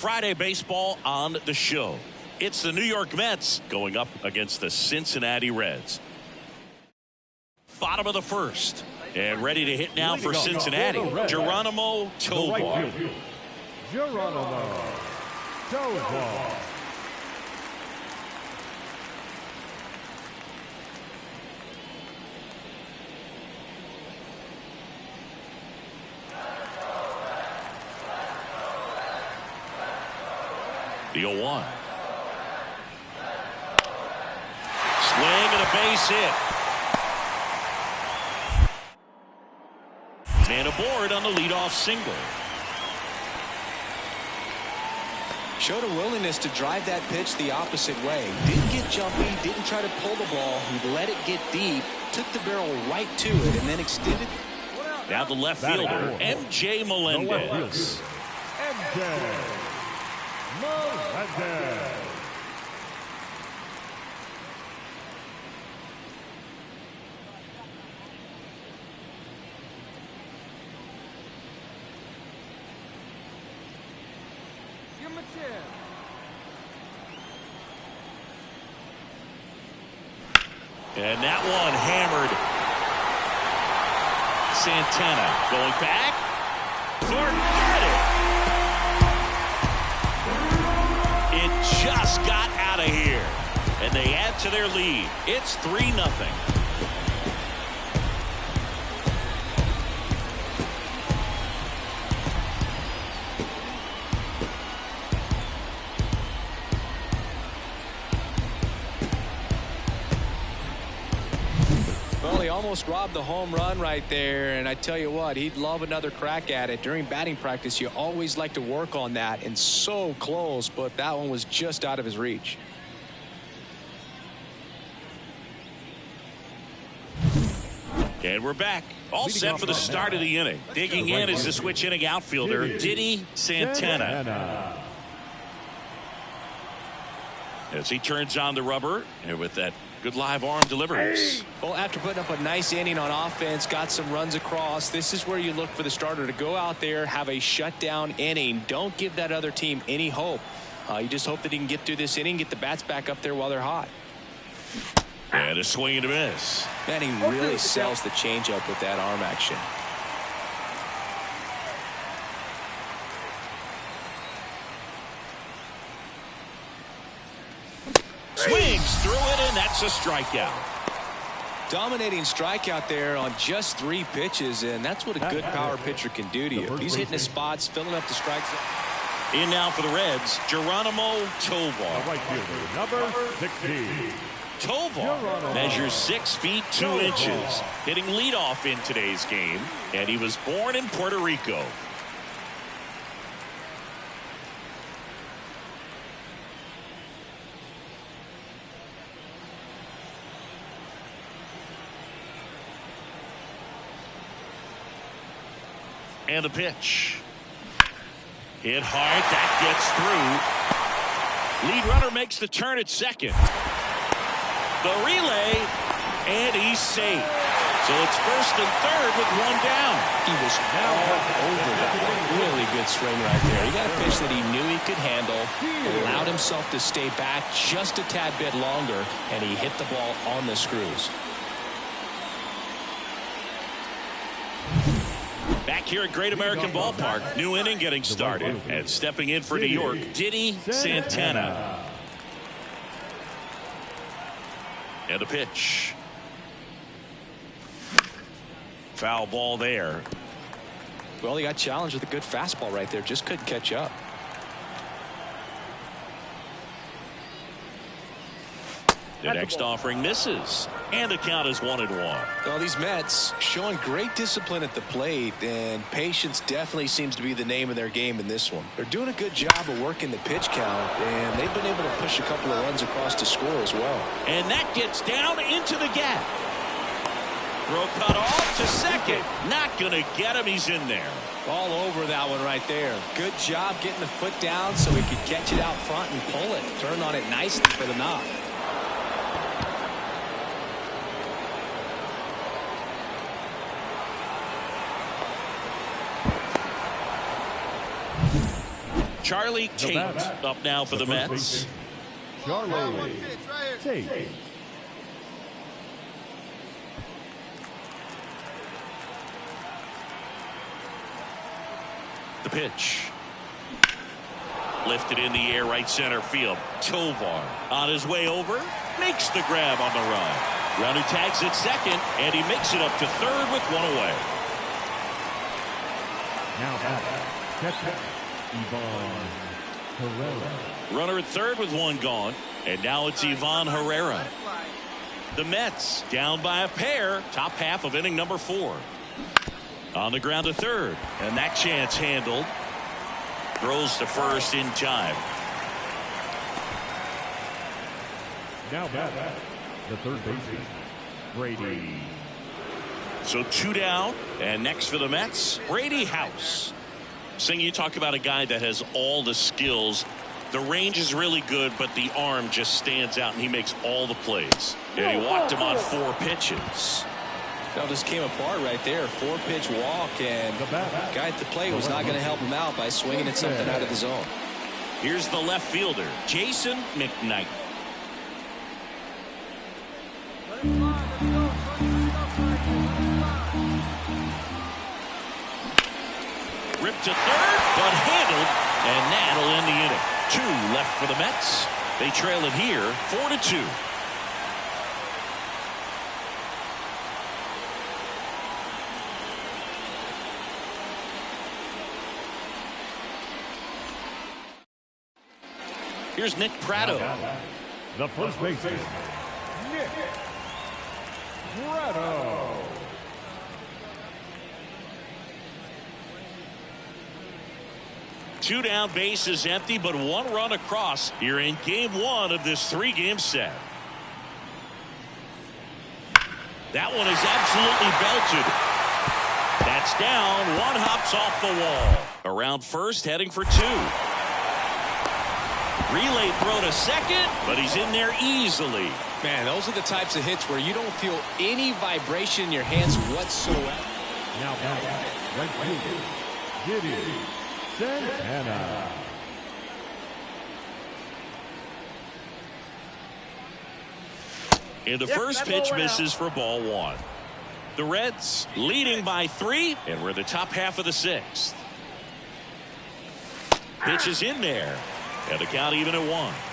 Friday baseball on the show. It's the New York Mets going up against the Cincinnati Reds. Bottom of the first. And ready to hit now for Cincinnati, Geronimo Tovar. Geronimo Tovar. The 0-1. Swing and a base hit. Man aboard on the leadoff single. Showed a willingness to drive that pitch the opposite way. Didn't get jumpy, didn't try to pull the ball. He let it get deep, took the barrel right to it, and then extended. Now the left fielder, M.J. Melendez. MJ Melendez. And that one hammered. Santana going back. Thornton got it. It just got out of here. And they add to their lead. It's 3-0. Well, he almost robbed the home run right there, and I tell you what, he'd love another crack at it. During batting practice, you always like to work on that, and so close, but that one was just out of his reach. And we're back. All set for the start of the inning. Digging in is the switch inning outfielder, Diddy Santana. As he turns on the rubber, and with that good live arm delivers. Well, after putting up a nice inning on offense, got some runs across, this is where you look for the starter to go out there, have a shutdown inning. Don't give that other team any hope. You just hope that he can get through this inning, get the bats back up there while they're hot. And a swing and a miss. Man, he really sells the changeup with that arm action. Swings through it, and that's a strikeout. Dominating strikeout there on just 3 pitches, and that's what a good power pitcher can do to you. He's hitting his spots, filling up the strike zone. In now for the Reds, Geronimo Tovar. Right fielder, number 60. Tovar measures 6 feet 2 inches, hitting leadoff in today's game, and he was born in Puerto Rico. And the pitch. Hit hard. That gets through. Lead runner makes the turn at second. The relay, and he's safe. So it's first and third with 1 down. He was now over that one. Really good swing right there. He got a pitch that he knew he could handle, allowed himself to stay back just a tad bit longer, and he hit the ball on the screws. Back here at Great American Ballpark, new inning getting started, and stepping in for New York, Diddy Santana. And a pitch. Foul ball there. Well, he got challenged with a good fastball right there, just couldn't catch up. The next offering misses, and the count is 1-1. Well, these Mets showing great discipline at the plate, and patience definitely seems to be the name of their game in this one. They're doing a good job of working the pitch count, and they've been able to push a couple of runs across to score as well. And that gets down into the gap. Throw cut off to second. Not going to get him. He's in there. All over that one right there. Good job getting the foot down so he could catch it out front and pull it. Turn on it nicely for the knock. Charlie Tate up now for the Mets. Charlie Tate. The pitch. Lifted in the air, right center field. Tovar on his way over, makes the grab on the run. Runner tags at second, and he makes it up to third with one away. Now back, catcher, Ivan Herrera. Runner at third with one gone, and now it's Ivan Herrera. The Mets down by a pair, top half of inning number 4. On the ground to third, and that chance handled. Throws to first in time. Now back, the third baseman, Brady. So 2 down, and next for the Mets, Brady House. Sing, you talk about a guy that has all the skills. The range is really good, but the arm just stands out, and he makes all the plays. And he walked him on 4 pitches. That just came apart right there. 4-pitch walk, and the guy at the plate was not going to help him out by swinging at something out of the zone. Here's the left fielder, Jason McKnight. Ripped to third, but handled, and that'll end the inning. 2 left for the Mets. They trail it here, 4-2. Here's Nick Pratto. The first baseman, Nick Pratto. Two down, base is empty, but 1 run across here in game 1 of this 3-game set. That one is absolutely belted. That's down. 1 hops off the wall. Around first, heading for 2. Relay throw to second, but he's in there easily. Man, those are the types of hits where you don't feel any vibration in your hands whatsoever. Now back, right fielder, Giddy Santana. And the first pitch misses for ball 1. The Reds leading by 3, and we're the top half of the 6th. Pitch is in there. And the count even at 1.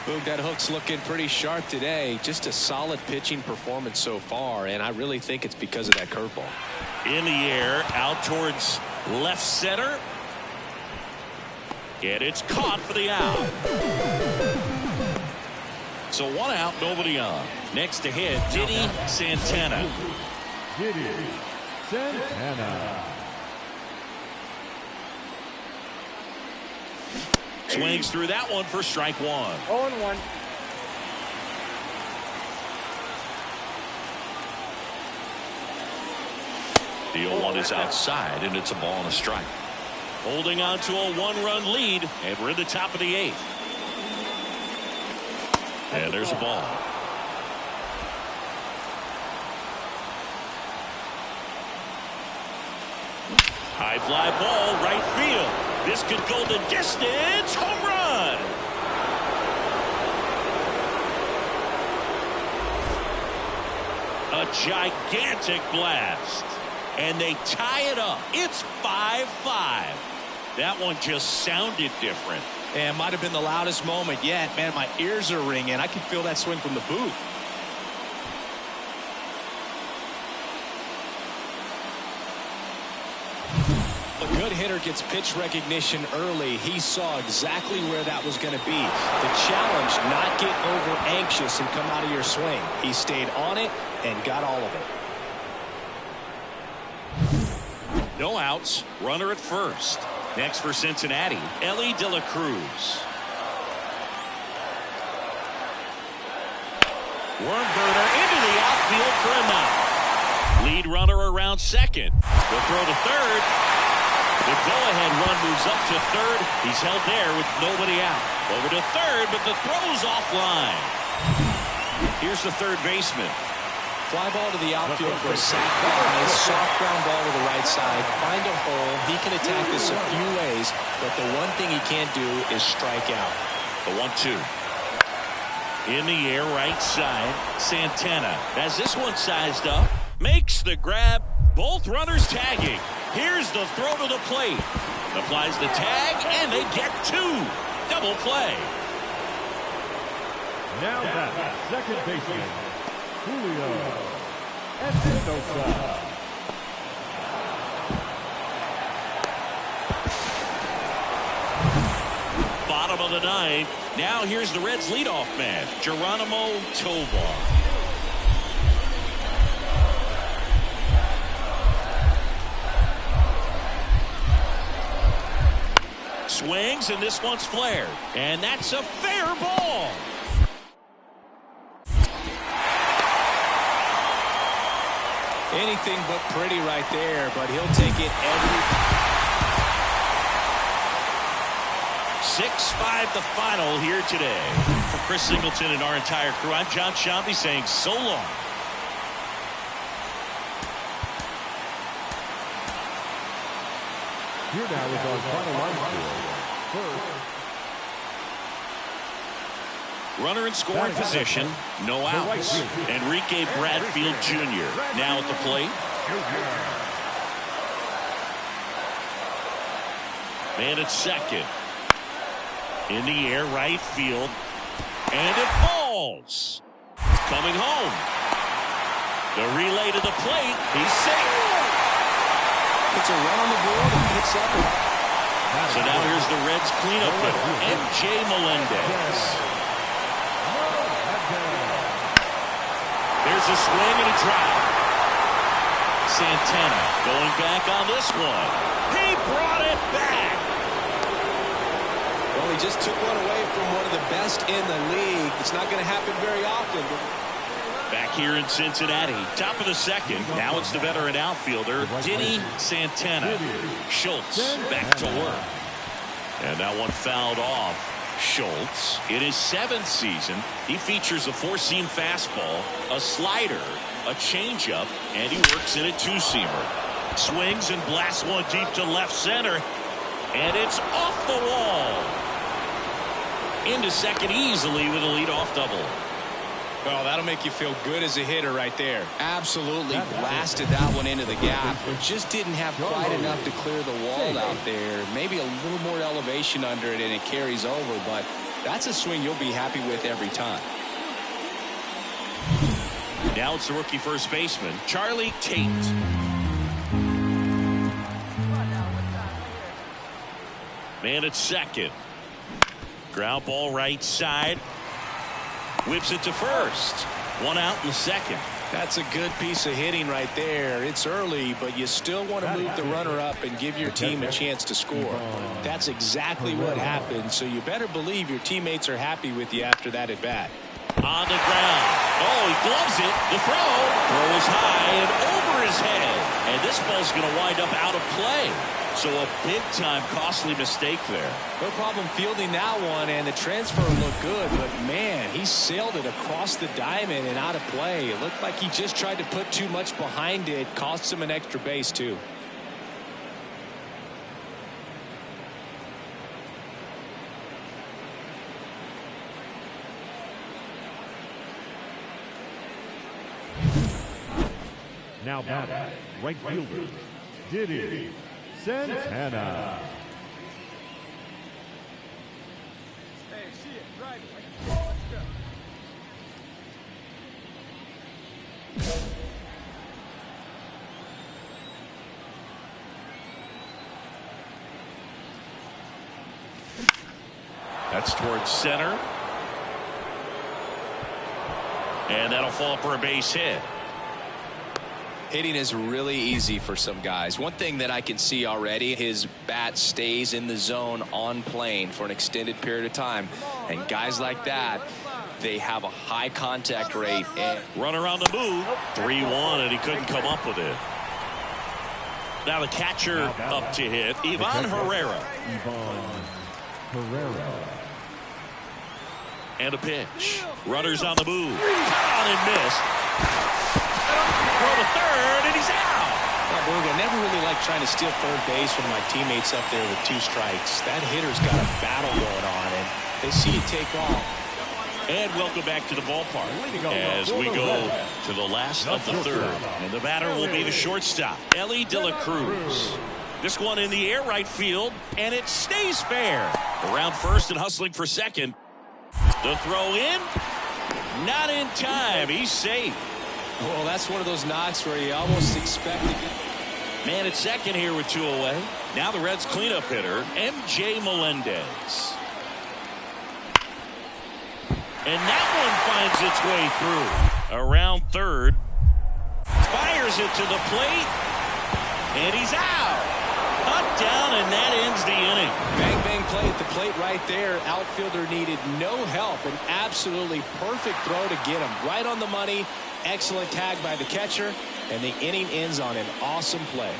Boog, that hook's looking pretty sharp today. Just a solid pitching performance so far, and I really think it's because of that curveball. In the air, out towards left center. And it's caught for the out. So 1 out, nobody on. Next to hit, Diddy Santana. Giddy Santana. Swings through that one for strike 1. 0-1. The 0-1 is outside, and it's a ball and a strike. Holding on to a 1-run lead, and we're in the top of the 8th. And there's a ball. High fly ball, right field. This could go the distance. Home run. A gigantic blast. And they tie it up. It's 5-5. That one just sounded different. And might have been the loudest moment yet. Man, my ears are ringing. I can feel that swing from the booth. A good hitter gets pitch recognition early. He saw exactly where that was going to be. The challenge, not get over anxious and come out of your swing. He stayed on it and got all of it. No outs. Runner at first. Next for Cincinnati, Ellie De La Cruz. Worm burner into the outfield for a knock. Lead runner around second. The throw to third. The go-ahead run moves up to third. He's held there with nobody out. Over to third, but the throw's offline. Here's the third baseman. Fly ball to the outfield for a sac fly, soft ground ball to the right side, find a hole. He can attack this a few ways, but the one thing he can't do is strike out. The 1-2. In the air, right side. Santana has this one sized up. Makes the grab. Both runners tagging. Here's the throw to the plate. Applies the tag, and they get two. Double play. Now that second baseman, Julio Espinosa. Bottom of the ninth. Now here's the Reds' leadoff man, Geronimo Tovar. Swings, and this one's flared. And that's a fair ball. Anything but pretty right there, but he'll take it every. 6-5 the final here today. For Chris Singleton and our entire crew, I'm John Shambi saying so long. Here now is our final line score. First, Runner in scoring position, no outs. Enrique Bradfield Jr. now at the plate. Man at second. In the air, right field. And it falls. Coming home. The relay to the plate. He's safe. Puts a run on the board and picks up. So now here's the Reds cleanup hitter, MJ Melendez. There's a swing and a drive. Santana going back on this one. He brought it back. Well, he just took one away from one of the best in the league. It's not going to happen very often. Back here in Cincinnati, top of the second. Now it's the veteran outfielder, Denny Santana. Schultz back to work. And that one fouled off. Schultz, in his 7th season, he features a 4-seam fastball, a slider, a changeup, and he works in a 2-seamer. Swings and blasts one deep to left center, and it's off the wall. Into second easily with a leadoff double. Well, that'll make you feel good as a hitter right there. Absolutely blasted that one into the gap, but just didn't have quite enough to clear the wall out there. Maybe a little more elevation under it and it carries over, but that's a swing you'll be happy with every time. Now it's the rookie first baseman, Charlie Tate. Man at second. Ground ball right side. Whips it to first. One out in the second. That's a good piece of hitting right there. It's early, but you still want to move the runner up and give your team a chance to score. That's exactly what happened, so you better believe your teammates are happy with you after that at bat. On the ground. Oh, he gloves it. The throw is high and over his head. And this ball's going to wind up out of play. So a big-time costly mistake there. No problem fielding that one, and the transfer looked good, but man, he sailed it across the diamond and out of play. It looked like he just tried to put too much behind it. Cost him an extra base, too. now batting, right fielder, Diddy Santana. That's towards center. And that'll fall for a base hit. Hitting is really easy for some guys. One thing that I can see already, his bat stays in the zone on plane for an extended period of time. And guys like that, they have a high contact rate. And runner on the move. 3-1, and he couldn't come up with it. Now the catcher up to hit, Ivan Herrera. And a pitch. Runners on the move. Cut on and missed. throw to third, and he's out. I never really like trying to steal third base when my teammate's up there with 2 strikes. That hitter's got a battle going on, and they see you take off. And welcome back to the ballpark as we go to the last of the third. And the batter will be the shortstop, Ellie De La Cruz. This one in the air right field, and it stays fair. Around first and hustling for second. The throw in, not in time. He's safe. Well, that's one of those knocks where you almost expect it. Man at second here with 2 away. Now the Reds cleanup hitter, MJ Melendez. And that one finds its way through. Around third. Fires it to the plate. And he's out. Up, down, and that ends the inning. Bang, bang play at the plate right there. Outfielder needed no help. An absolutely perfect throw to get him. Right on the money. Excellent tag by the catcher. And the inning ends on an awesome play.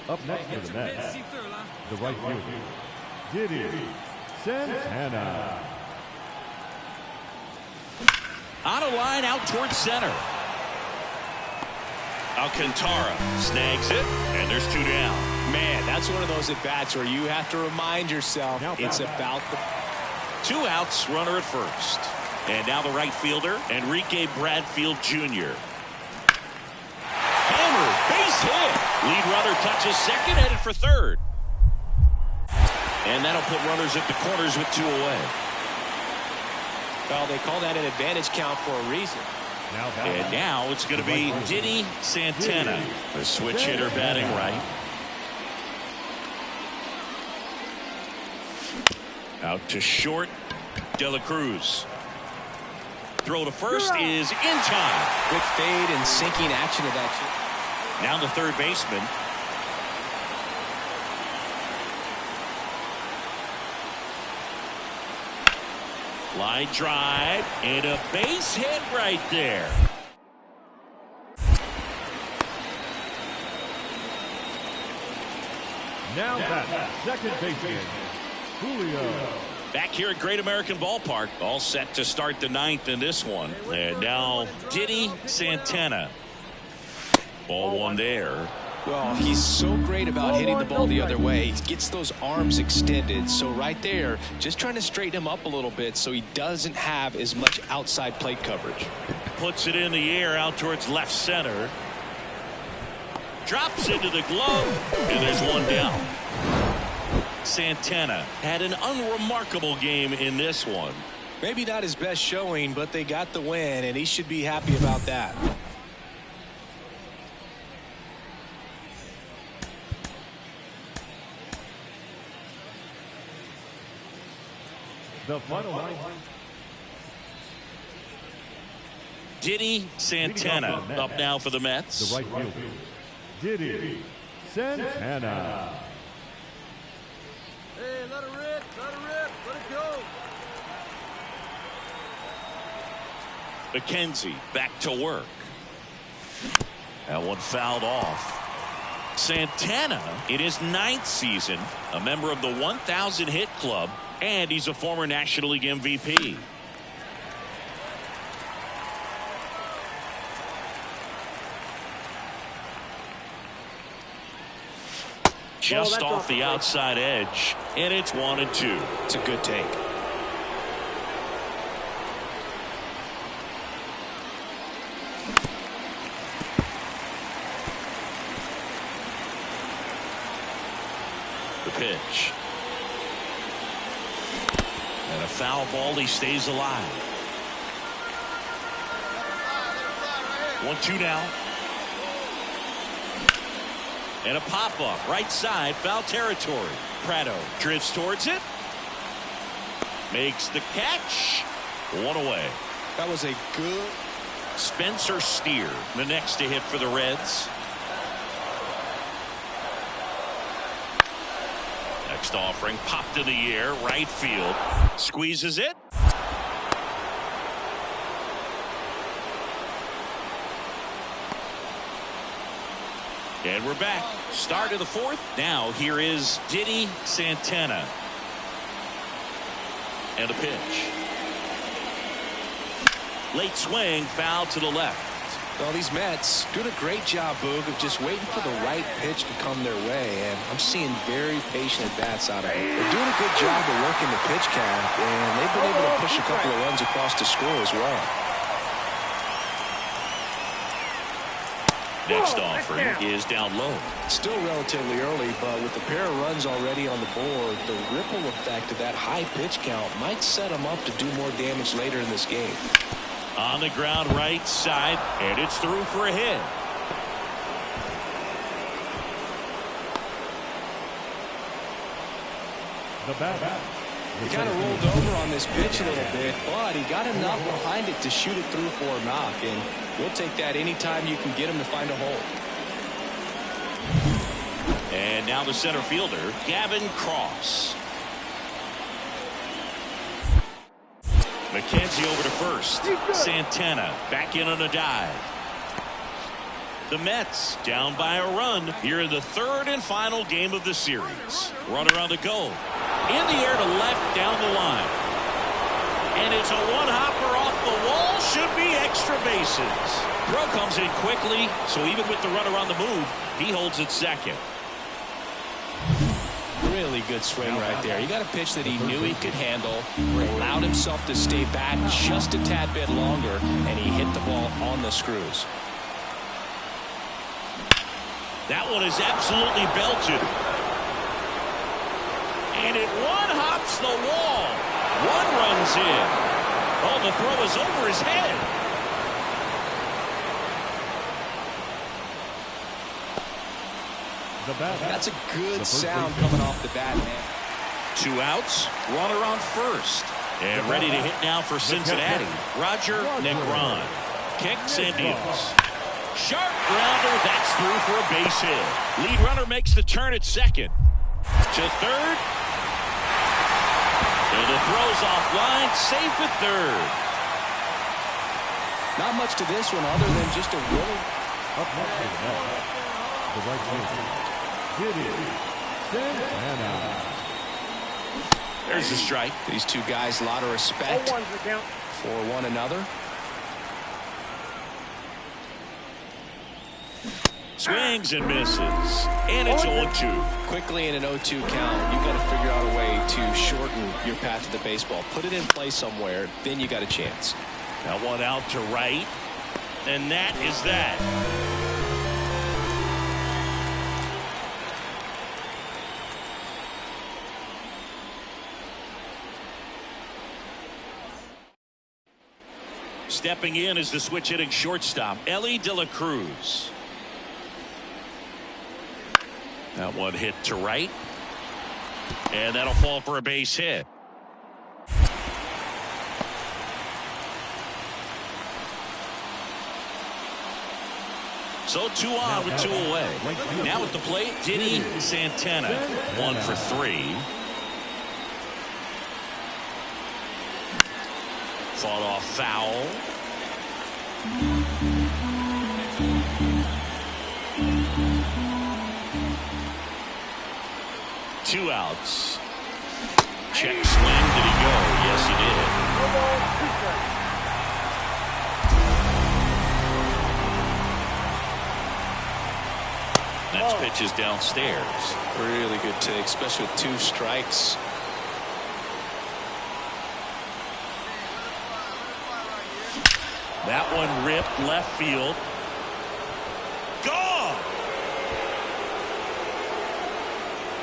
Up next for the Mets, the right fielder, Didi Santana. On a line out towards center. Alcantara snags it, and there's 2 down. Man, that's one of those at-bats where you have to remind yourself it's about the... 2 outs, runner at first. And now the right fielder, Enrique Bradfield Jr. Hammered, base hit. Lead runner touches second, headed for third. And that'll put runners at the corners with 2 away. Well, they call that an advantage count for a reason. And now it's going to be Didi Santana, the switch hitter batting right. Out to short, De La Cruz. Throw to first is in time. Good fade and sinking action of that. Now the third baseman. Line drive and a base hit right there. Now that second baseman, Julio. Back here at Great American Ballpark, all set to start the 9th in this one. And now Didi Santana. Ball 1 there. Well, he's so great about hitting the ball the other way. He gets those arms extended. So right there, just trying to straighten him up a little bit so he doesn't have as much outside plate coverage. Puts it in the air out towards left center. Drops into the glove, and there's 1 down. Santana had an unremarkable game in this one. Maybe not his best showing, but they got the win, and he should be happy about that. The final line. Didi Santana up now for the Mets. The right fielder, Didi Santana. Hey, let it rip, let it go. McKenzie back to work. That one fouled off. Santana in his 9th season, a member of the 1,000 hit club, and he's a former National League MVP. Just off the outside edge, and it's 1-2. It's a good take. The pitch. And a foul ball, he stays alive. 1-2 now. And a pop-up, right side, foul territory. Prado drifts towards it. Makes the catch. 1 away. That was a good... Spencer Steer, the next to hit for the Reds. Next offering, popped in the air, right field. Squeezes it. And we're back. Start of the 4th. Now here is Didi Santana. And a pitch. Late swing, foul to the left. Well, these Mets doing a great job, Boog, of just waiting for the right pitch to come their way, and I'm seeing very patient at-bats out of it. They're doing a good job of working the pitch count, and they've been able to push a couple of runs across to score as well. Next offering is down low. Still relatively early, but with a pair of runs already on the board, the ripple effect of that high pitch count might set them up to do more damage later in this game. On the ground right side, and it's through for a hit. The bat. He kind of rolled over on this pitch a little bit, but he got enough behind it to shoot it through for a knock, and we'll take that anytime you can get him to find a hole. And now the center fielder, Gavin Cross. McKenzie over to first. Santana back in on a dive. The Mets down by a run here in the third and final game of the series. Runner on the go. In the air to left down the line. And it's a one-hopper off the wall. Should be extra bases. Throw comes in quickly, so even with the runner on the move, he holds it second. Really good swing right there. He got a pitch that he knew he could handle, allowed himself to stay back just a tad bit longer, and he hit the ball on the screws. That one is absolutely belted. And it one-hops the wall. One runs in. Oh, the throw is over his head. That's a good sound coming off the bat, man. 2 outs, runner on first. And ready to hit now for Cincinnati, Roger Negron. Kicks and deals. Sharp grounder, that's through for a base hit. Lead runner makes the turn at second. To third. And the throw's offline, safe at third. Not much to this one other than just a really... Up next is the right fielder. It is Santana. There's the strike. These two guys, a lot of respect for one another. Swings and misses. And it's 0-2. Quickly in an 0-2 count, you've got to figure out a way to shorten your path to the baseball. Put it in play somewhere, then you got a chance. That one out to right. And that is that. Stepping in is the switch hitting shortstop, Ellie De La Cruz. That one hit to right. And that'll fall for a base hit. So 2 on with 2 away. Now at the plate, Diddy Santana. 1 for 3. Fought off foul. Two outs. Check swing. Did he go? Yes, he did. Next pitch is downstairs. Really good take, especially with 2 strikes. That one ripped left field. Gone!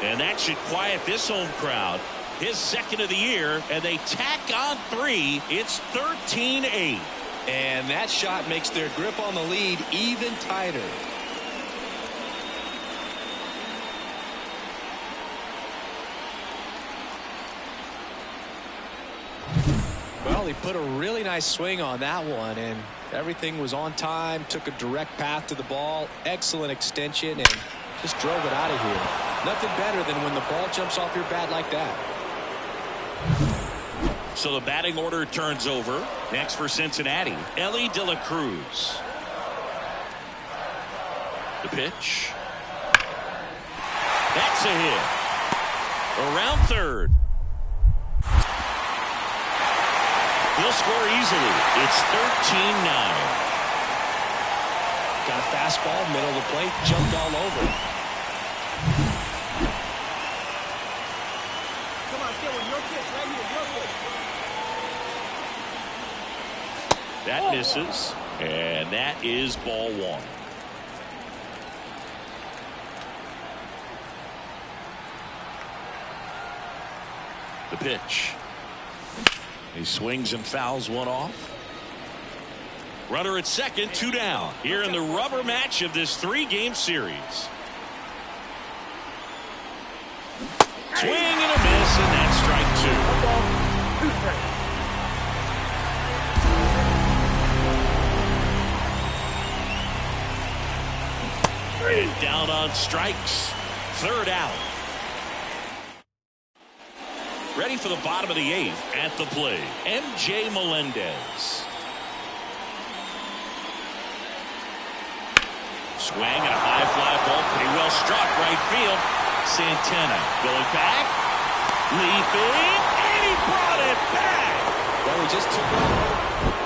And that should quiet this home crowd. His second of the year, and they tack on 3. It's 13-8. And that shot makes their grip on the lead even tighter. Well, he put a really nice swing on that one, and everything was on time, took a direct path to the ball, excellent extension, and just drove it out of here. Nothing better than when the ball jumps off your bat like that. So the batting order turns over. Next for Cincinnati, Ellie De La Cruz. The pitch. That's a hit. Around third. They'll score easily. It's 13-9. Got a fastball, middle of the plate, jumped all over. Come on, get one. Your pitch right here. Your pitch. That misses, and that is ball one. The pitch. He swings and fouls one off. Runner at second, 2 down. Here in the rubber match of this 3-game series. Swing and a miss, and that's strike 2. And down on strikes. 3rd out. Ready for the bottom of the 8th. At the plate, M.J. Melendez. Swing and a high fly ball, pretty well struck right field. Santana going back, leaping, and he brought it back. Well, we just took it.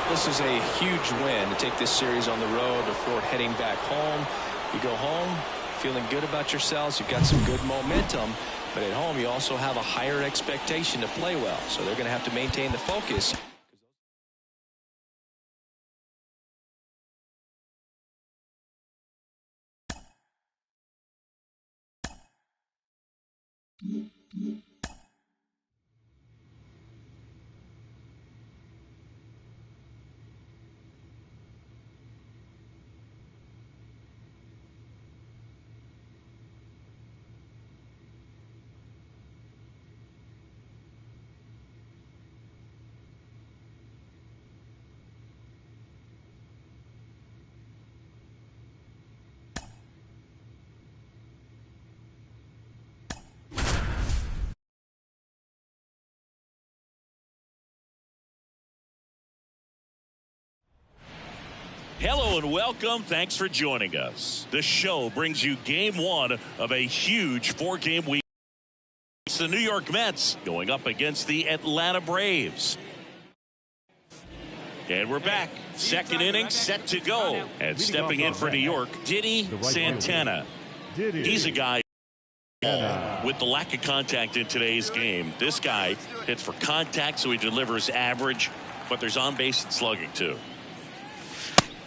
This is a huge win to take this series on the road before heading back home. You go home feeling good about yourselves. You've got some good momentum. But at home, you also have a higher expectation to play well. So they're going to have to maintain the focus. Hello and welcome. Thanks for joining us. The show brings you game 1 of a huge 4-game week. It's the New York Mets going up against the Atlanta Braves. And we're back. 2nd inning set to go. And stepping in for New York, Diddy Santana. He's a guy with the lack of contact in today's game. This guy hits for contact, so he delivers average, but there's on base and slugging too.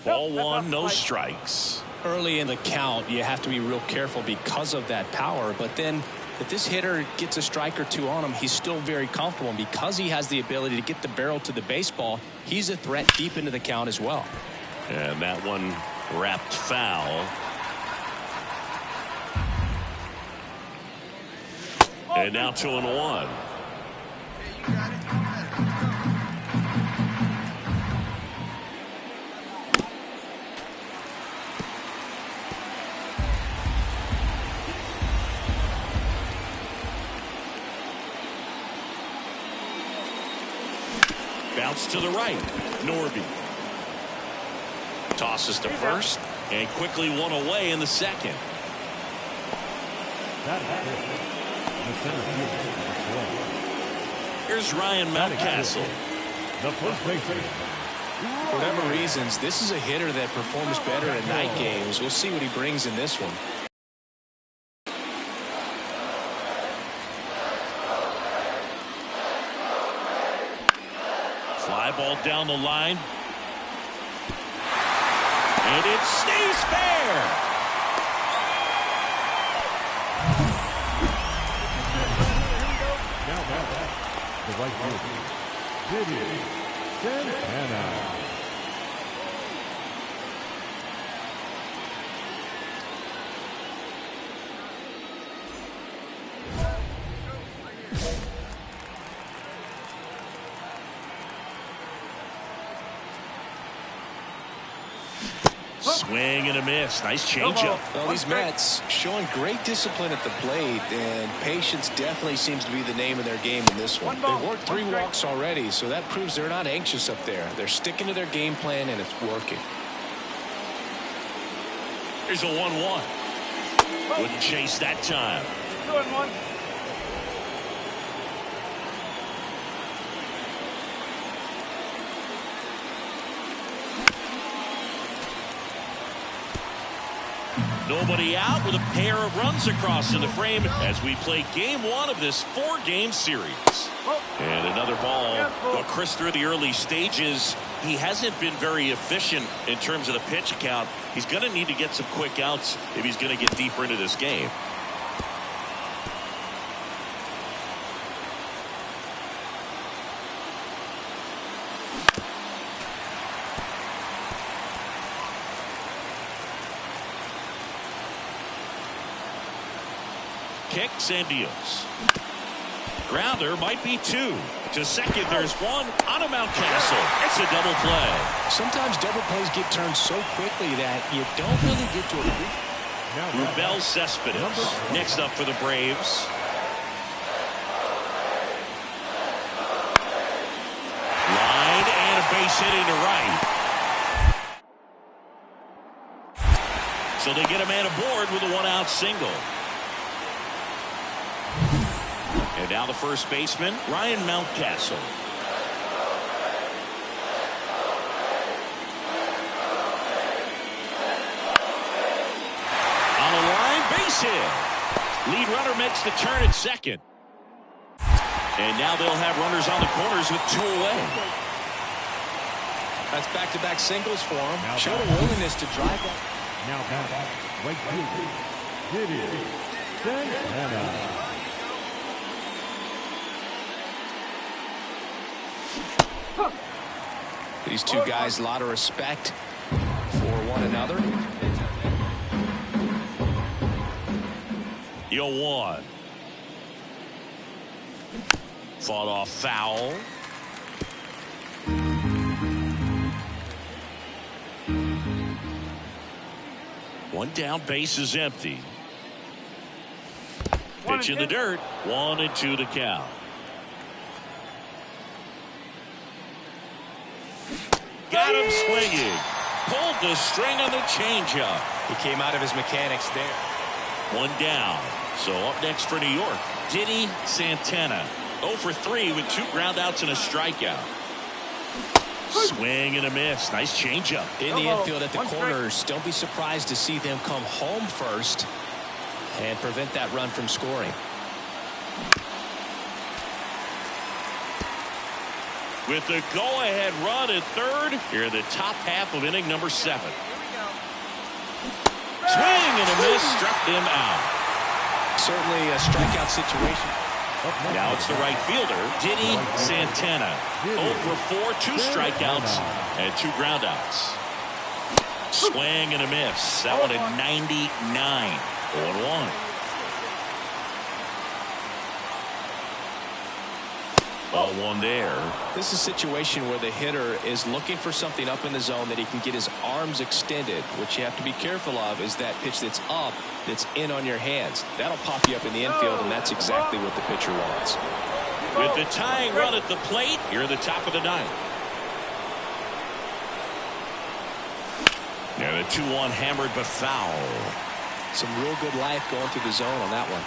Ball 1, no strikes. Early in the count, you have to be real careful because of that power. But then if this hitter gets a strike or 2 on him, he's still very comfortable. And because he has the ability to get the barrel to the baseball, he's a threat deep into the count as well. And that one wrapped foul. And now 2-1. Bounce to the right. Norby tosses to first and quickly one away in the 2nd. Here's Ryan Mountcastle. The first baseman. For whatever reasons, this is a hitter that performs better in night games. We'll see what he brings in this one. Fly ball down the line. And it stays fair. Now back. The right fielder, Diddy Santana. Swing and a miss. Nice changeup. Well, these Mets showing great discipline at the plate, and patience definitely seems to be the name of their game in this one. They've worked 3 walks already, so that proves they're not anxious up there. They're sticking to their game plan, and it's working. Here's a 1-1. Wouldn't chase that time. 2-1. Nobody out with a pair of runs across in the frame as we play game one of this 4-game series. And another ball. Well, Chris, through the early stages, he hasn't been very efficient in terms of the pitch count. He's going to need to get some quick outs if he's going to get deeper into this game. Kicks and deals. Grounder might be 2. To second, there's 1 on a Mountcastle. It's a double play. Sometimes double plays get turned so quickly that you don't really get to it. Rubel Cespedes next up for the Braves. Line and a base hitting to right. So they get a man aboard with a 1-out single. And now the first baseman, Ryan Mountcastle. On the line, base hit. Lead runner makes the turn at second. And now they'll have runners on the corners with 2 away. That's back-to-back singles for him. Showed a willingness to drive that. Now back, right field. It is Santana. These two guys, a lot of respect for one another. 0-1. Fought off foul. One down, base is empty. Pitch in the dirt. 1-2 the count. Got him swinging. Pulled the string on the changeup. He came out of his mechanics there. 1 down. So up next for New York, Diddy Santana. 0 for 3 with 2 groundouts and a strikeout. Swing and a miss. Nice changeup. In the infield at the corners, don't be surprised to see them come home first and prevent that run from scoring. With the go-ahead run at third, here in the top half of inning number 7. Swing and a miss, struck him out. Certainly a strikeout situation. Now it's the right fielder, Diddy Santana. 0 for 4, 2 strikeouts and 2 groundouts. Swing and a miss. That one at 99. 0-1. 0-1 there. This is a situation where the hitter is looking for something up in the zone that he can get his arms extended. What you have to be careful of is that pitch that's up, that's in on your hands. That'll pop you up in the infield, and that's exactly what the pitcher wants. With the tying run at the plate, here at the top of the 9th. And a 2-1 hammered but foul. Some real good life going through the zone on that one.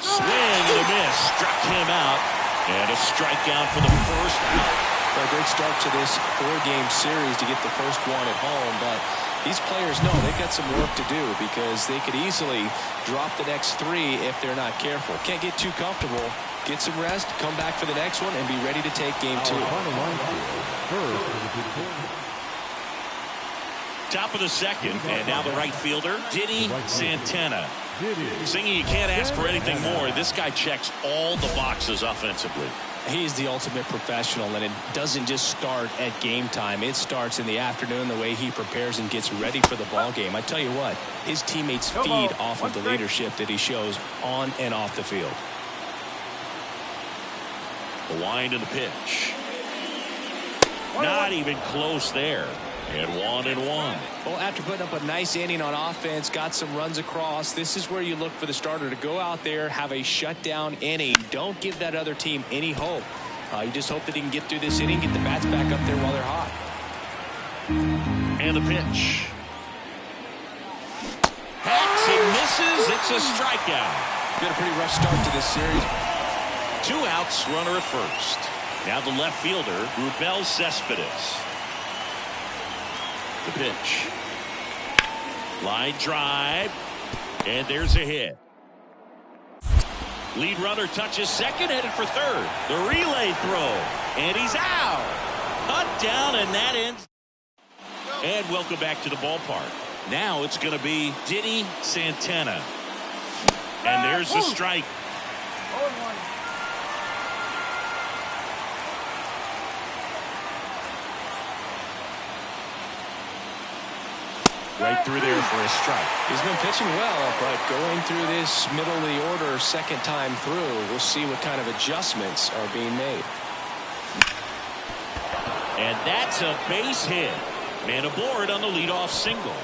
Swing and a miss, struck him out, and a strikeout for the first out. A great start to this 4-game series to get the first one at home, but these players know they've got some work to do because they could easily drop the next 3 if they're not careful. Can't get too comfortable. Get some rest, come back for the next one, and be ready to take game 2. Top of the 2nd, and now the right fielder, Diddy Santana. Singy, you can't ask for anything more. This guy checks all the boxes offensively. He's the ultimate professional, and it doesn't just start at game time. It starts in the afternoon, the way he prepares and gets ready for the ball game. I tell you what, his teammates feed off of the leadership that he shows on and off the field. The wind and the pitch. Not even close there. And 1-1. Well, after putting up a nice inning on offense, got some runs across, this is where you look for the starter to go out there, have a shutdown inning. Don't give that other team any hope. You just hope that he can get through this inning, get the bats back up there while they're hot. And the pitch. Hacks and misses. It's a strikeout. Been a pretty rough start to this series. 2 outs, runner at first. Now the left fielder, Rubel Cespedes. The pitch. Line drive. And there's a hit. Lead runner touches second, headed for third. The relay throw. And he's out. Cut down, and that ends. And welcome back to the ballpark. Now it's going to be Diddy Santana. And there's the strike. 0-1. Right through there for a strike. He's been pitching well, but going through this middle of the order second time through, we'll see what kind of adjustments are being made. And that's a base hit. Man aboard on the leadoff single.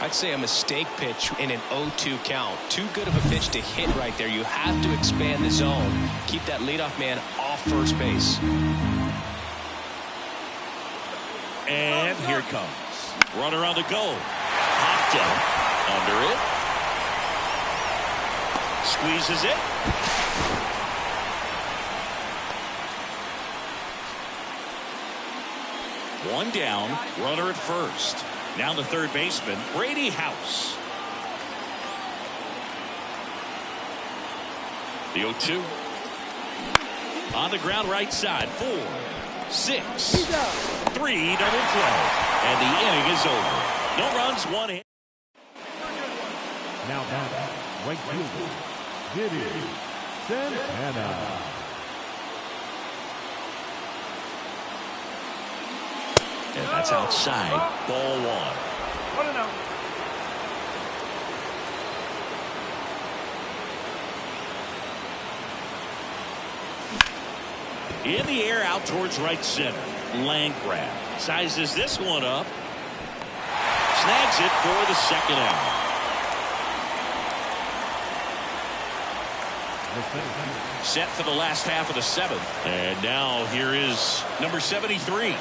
I'd say a mistake pitch in an 0-2 count. Too good of a pitch to hit right there. You have to expand the zone. Keep that leadoff man off first base. And here it comes. Runner on the go. Popped up. Under it. Squeezes it. One down. Runner at first. Now the third baseman, Brady House. The 0-2. On the ground right side. 4, 6, 3 double play. And the inning is over. No runs, 1 hit. Now back, right fielder, Diddy Santana. And that's outside. Ball 1. 1-0. In the air out towards right center. Land grab. Sizes this one up. Snags it for the second out. Set for the last half of the 7th. And now here is number 73.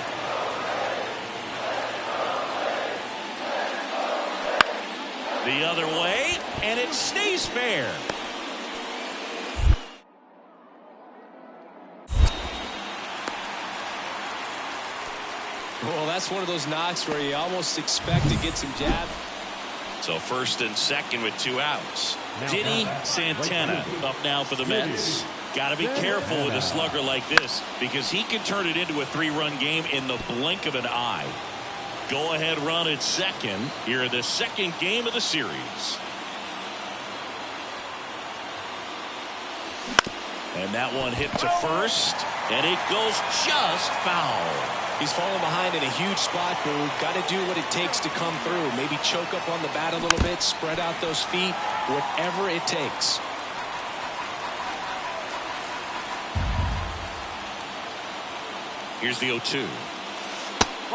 The other way, and it stays fair. Well, that's one of those knocks where you almost expect to get some jab. So first and second with 2 outs. Diddy Santana up now for the Mets. Got to be careful with a slugger like this because he can turn it into a 3-run game in the blink of an eye. Go ahead run at second here in the second game of the series. And that one hit to first, and it goes just foul. He's falling behind in a huge spot, Boo. Got to do what it takes to come through. Maybe choke up on the bat a little bit, spread out those feet, whatever it takes. Here's the 0-2.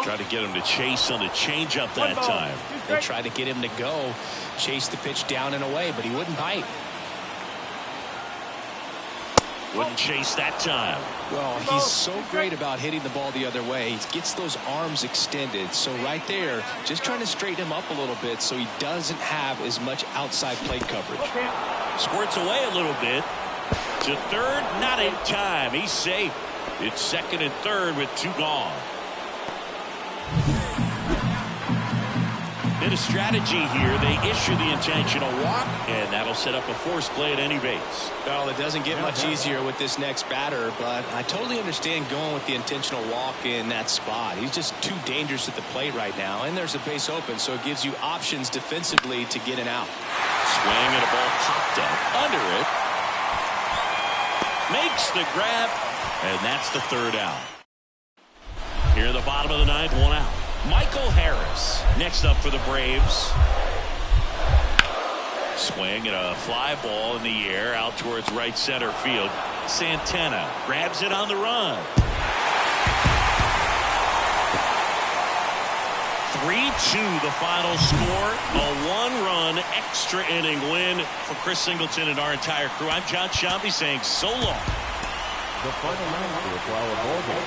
Try to get him to chase on the changeup that time. They tried to get him to go, chase the pitch down and away, but he wouldn't bite. Wouldn't chase that time. Well, he's so great about hitting the ball the other way. He gets those arms extended. So right there, just trying to straighten him up a little bit so he doesn't have as much outside plate coverage. Squirts away a little bit. To third, not in time. He's safe. It's second and third with 2 gone. Bit of strategy here. They issue the intentional walk, and that'll set up a forced play at any base. Well, it doesn't get much easier with this next batter, but I totally understand going with the intentional walk in that spot. He's just too dangerous at the plate right now, and there's a base open, so it gives you options defensively to get an out. Swing and a ball popped up under it. Makes the grab, and that's the 3rd out. Here in the bottom of the 9th, 1 out. Michael Harris next up for the Braves. Swing and a fly ball in the air out towards right center field. Santana grabs it on the run. 3-2 the final score. A 1-run extra inning win for Chris Singleton and our entire crew. I'm John Shambi saying so long. The final announcer for our ball game.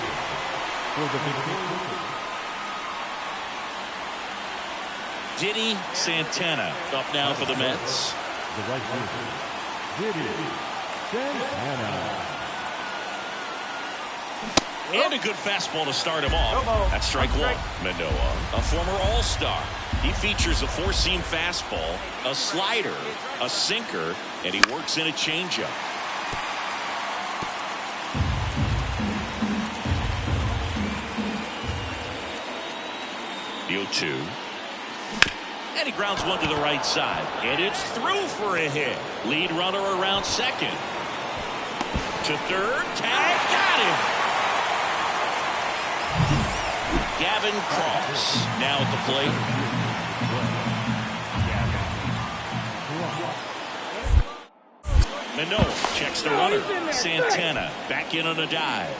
For the victory. Diddy Santana up now for the Mets. The right fielder, Diddy Santana. And a good fastball to start him off. That's strike one. Manoah, a former all-star. He features a four-seam fastball, a slider, a sinker, and he works in a changeup. The 0-2. And he grounds one to the right side. And it's through for a hit. Lead runner around second. To third. Tag. Got him. Gavin Cross now at the plate. Manoah checks the runner. Santana back in on a dive.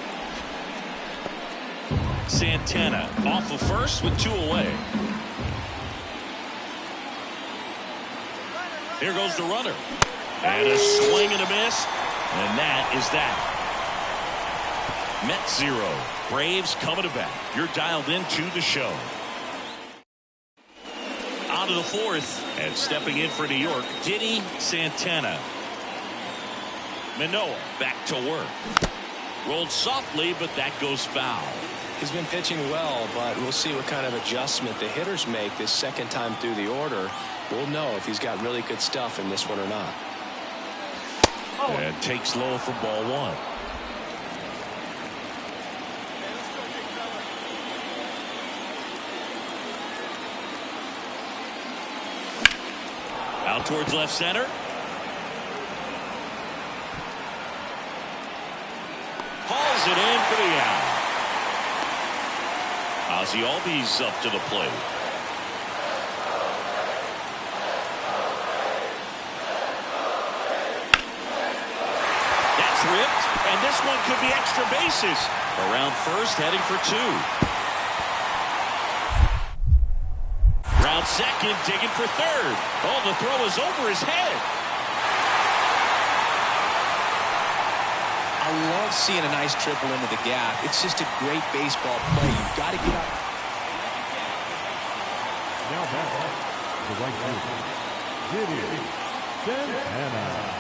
Santana off of first with two away. Here goes the runner. And a swing and a miss. And that is that. Mets 0. Braves coming to bat. You're dialed into the show. On to the fourth. And stepping in for New York, Diddy Santana. Manoah back to work. Rolled softly, but that goes foul. He's been pitching well, but we'll see what kind of adjustment the hitters make this second time through the order. We'll know if he's got really good stuff in this one or not. And takes low for ball one. Out towards left center. Hauls it in for the out. Ozzie Albies up to the plate. That's ripped, and this one could be extra bases. Around first, heading for two. Round second, digging for third. Oh, the throw is over his head. I love seeing a nice triple into the gap. It's just a great baseball play. You've got to get up. Now back to the right field. Santana.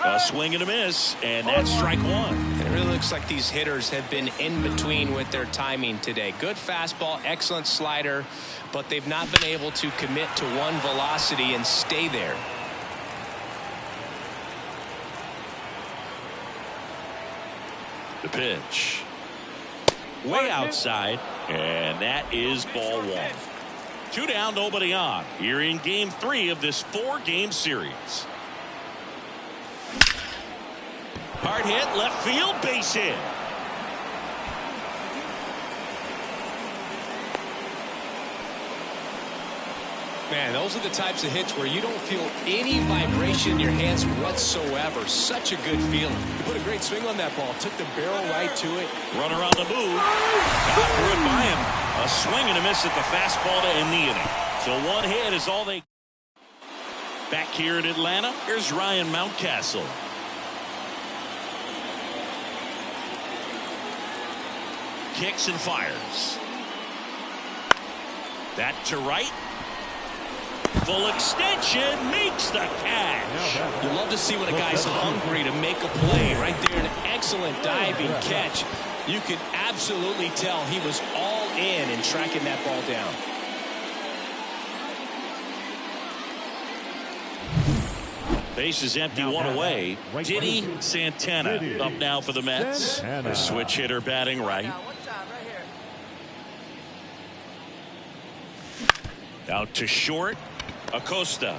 A swing and a miss, and that's strike one. And it really looks like these hitters have been in between with their timing today. Good fastball, excellent slider, but they've not been able to commit to one velocity and stay there. The pitch. Way outside, and that is ball one. 2 down, nobody on. Here in game 3 of this 4-game series. Hard hit, left field, base hit. Man, those are the types of hits where you don't feel any vibration in your hands whatsoever. Such a good feeling. You put a great swing on that ball. Took the barrel right to it. Runner on the move. Got through it by him. A swing and a miss at the fastball to end the inning. So one hit is all they. Back here in Atlanta, here's Ryan Mountcastle. Kicks and fires. That to right. Full extension makes the catch. You love to see when a guy's hungry to make a play. Right there, an excellent diving catch. You could absolutely tell he was all in tracking that ball down. Base is empty, one away. Diddy Santana up now for the Mets. A switch hitter batting right. Out to short. Acosta.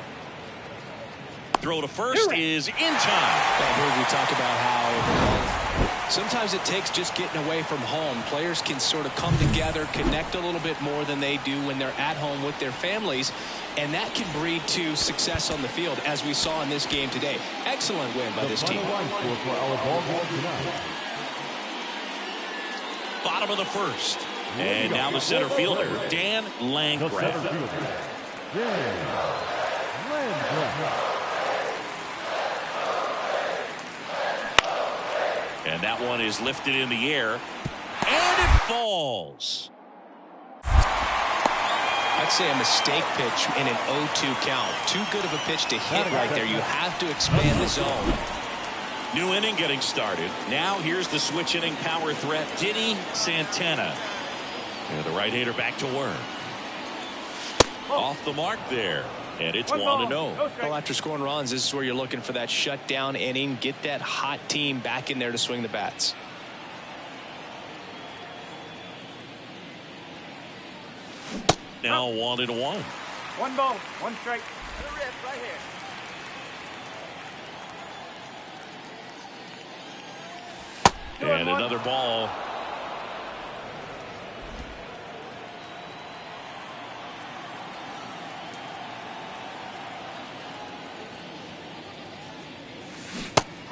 Throw to first is in time. I heard we talk about how sometimes it takes just getting away from home. Players can sort of come together, connect a little bit more than they do when they're at home with their families, and that can breed to success on the field, as we saw in this game today. Excellent win by this team. Bottom of the first. And now the center fielder, Dan Landgraf. And that one is lifted in the air. And it falls. I'd say a mistake pitch in an 0-2 count. Too good of a pitch to hit right there. You have to expand the zone. New inning getting started. Now here's the switch inning power threat, Diddy Santana. And the right-hander back to work. Off the mark there. And it's 1-0. Well, after scoring runs, this is where you're looking for that shutdown inning. Get that hot team back in there to swing the bats. Now 1-1. 1 ball, 1 strike. Another rip right here. And another ball.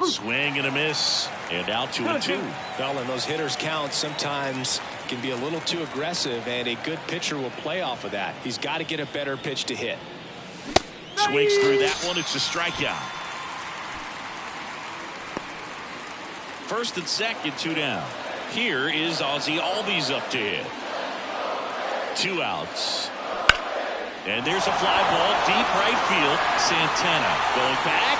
Swing and a miss. And now 2-2. Well, and those hitters count sometimes can be a little too aggressive, and a good pitcher will play off of that. He's got to get a better pitch to hit. Swings through that one. It's a strikeout. First and second, 2 down. Here is Ozzie Albies up to hit. 2 outs. And there's a fly ball deep right field. Santana going back.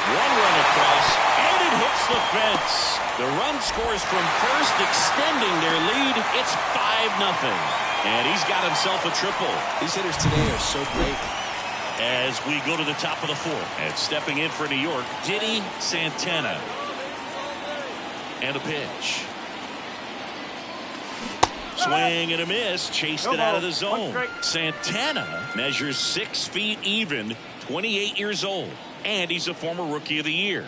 1 run across, and it hits the fence. The run scores from first, extending their lead. It's 5-0. And he's got himself a triple. These hitters today are so great. As we go to the top of the 4th, and stepping in for New York, Diddy Santana. And a pitch. Swing and a miss. Chased it out of the zone. Santana measures 6 feet even, 28 years old. And he's a former Rookie of the Year.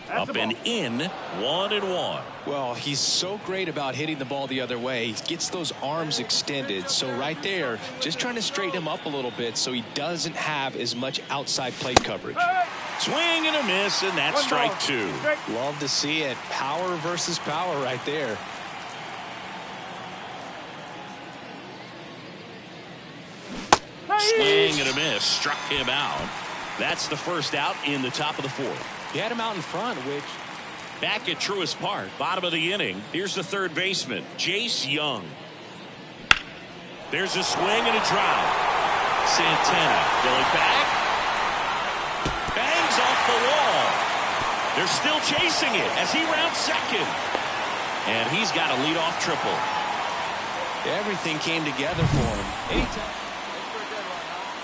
Up and in, 1-1. Well, he's so great about hitting the ball the other way. He gets those arms extended. So right there, just trying to straighten him up a little bit so he doesn't have as much outside plate coverage. Swing and a miss, and that's strike 2. Love to see it. Power versus power right there. Swing and a miss. Struck him out. That's the first out in the top of the 4th. He had him out in front, which... Back at Truist Park, bottom of the inning. Here's the third baseman, Jace Young. There's a swing and a drive. Santana going back. Bangs off the wall. They're still chasing it as he rounds second. And he's got a leadoff triple. Everything came together for him. Anytime.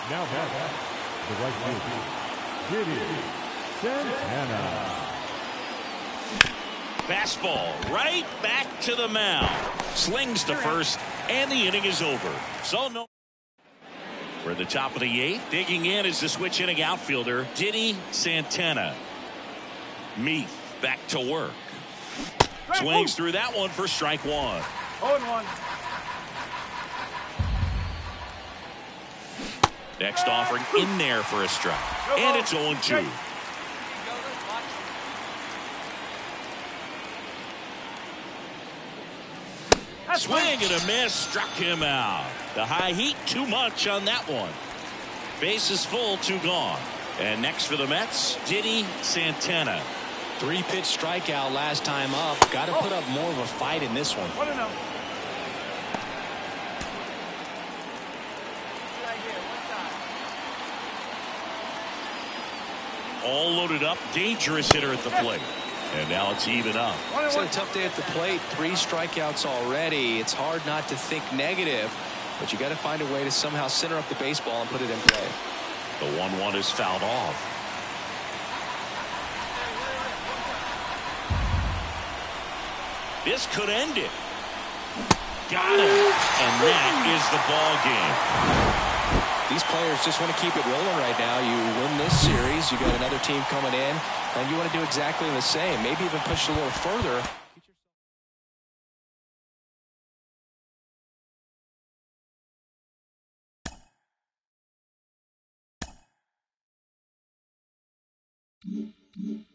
Now back the right field, Diddy Santana. Fastball right back to the mound. Slings to first, and the inning is over. So no. We're at the top of the 8th. Digging in is the switch inning outfielder, Diddy Santana. Meath back to work. Swings through that one for strike 1. 0-1. Next offering in there for a strike. And it's 0-2. Swing and a miss. Struck him out. The high heat, too much on that one. Bases full, 2 gone. And next for the Mets, Diddy Santana. 3-pitch strikeout last time up. Got to put up more of a fight in this one. 1-0. All loaded up, dangerous hitter at the plate. And now it's even up. It's a tough day at the plate. 3 strikeouts already. It's hard not to think negative, but you got to find a way to somehow center up the baseball and put it in play. The 1-1 is fouled off. This could end it. Got him. And that is the ball game. These players just want to keep it rolling right now. You win this series, you got another team coming in, and you want to do exactly the same. Maybe even push it a little further. Mm-hmm.